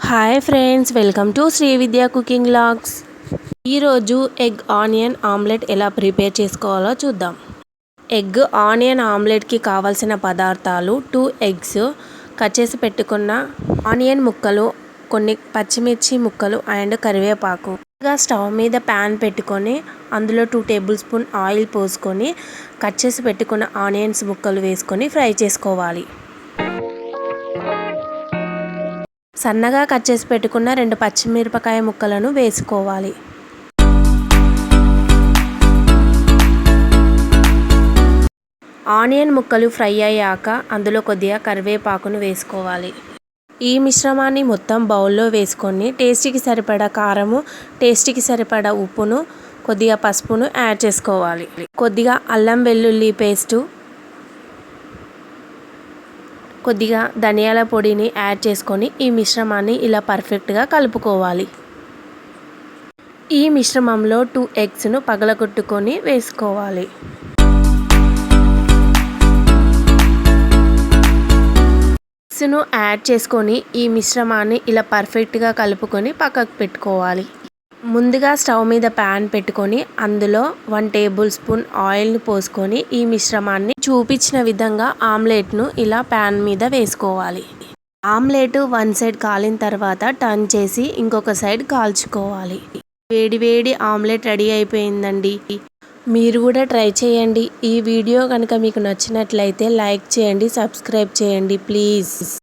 Hi friends, welcome to Shri Vidya cooking vlogs. ఈరోజు egg onion omelette ఎలా prepare చేసుకోవాలో చూద్దాం. ఎగ్ ఆనియన్ ఆమ్లెట్కి కావాల్సిన పదార్థాలు 2 ఎగ్స్, కట్ చేసి పెట్టుకున్న ఆనియన్ ముక్కలు, కొన్ని పచ్చిమిర్చి ముక్కలు అండ్ కరివేపాకు. స్టవ్ మీద ప్యాన్ పెట్టుకొని అందులో 2 టేబుల్ స్పూన్ ఆయిల్ పోసుకొని కట్ చేసి పెట్టుకున్న ఆనియన్స్ ముక్కలు వేసుకొని ఫ్రై చేసుకోవాలి. సన్నగా కట్ చేసి పెట్టుకున్న 2 పచ్చిమిరపకాయ ముక్కలను వేసుకోవాలి. ఆనియన్ ముక్కలు ఫ్రై అయ్యాక అందులో కొద్దిగా కరివేపాకును వేసుకోవాలి. ఈ మిశ్రమాన్ని మొత్తం బౌల్లో వేసుకొని టేస్ట్కి సరిపడా కారము, టేస్ట్కి సరిపడా ఉప్పును, కొద్దిగా పసుపును యాడ్ చేసుకోవాలి. కొద్దిగా అల్లం వెల్లుల్లి పేస్టు, కొద్దిగా ధనియాల పొడిని యాడ్ చేసుకొని ఈ మిశ్రమాన్ని ఇలా పర్ఫెక్ట్గా కలుపుకోవాలి. ఈ మిశ్రమంలో 2 ఎగ్స్ను పగలగొట్టుకొని వేసుకోవాలి. ఎగ్స్ను యాడ్ చేసుకొని ఈ మిశ్రమాన్ని ఇలా పర్ఫెక్ట్గా కలుపుకొని పక్కకు పెట్టుకోవాలి. ముందుగా స్టవ్ మీద ప్యాన్ పెట్టుకొని అందులో 1 టేబుల్ స్పూన్ ఆయిల్ని పోసుకొని ఈ మిశ్రమాన్ని చూపించిన విధంగా ఆమ్లెట్ను ఇలా ప్యాన్ మీద వేసుకోవాలి. ఆమ్లెట్ 1 సైడ్ కాలిన తర్వాత టర్న్ చేసి ఇంకొక సైడ్ కాల్చుకోవాలి. వేడి వేడి ఆమ్లెట్ రెడీ అయిపోయిందండి. మీరు కూడా ట్రై చేయండి. ఈ వీడియో కనుక మీకు నచ్చినట్లయితే లైక్ చేయండి, సబ్స్క్రైబ్ చేయండి ప్లీజ్.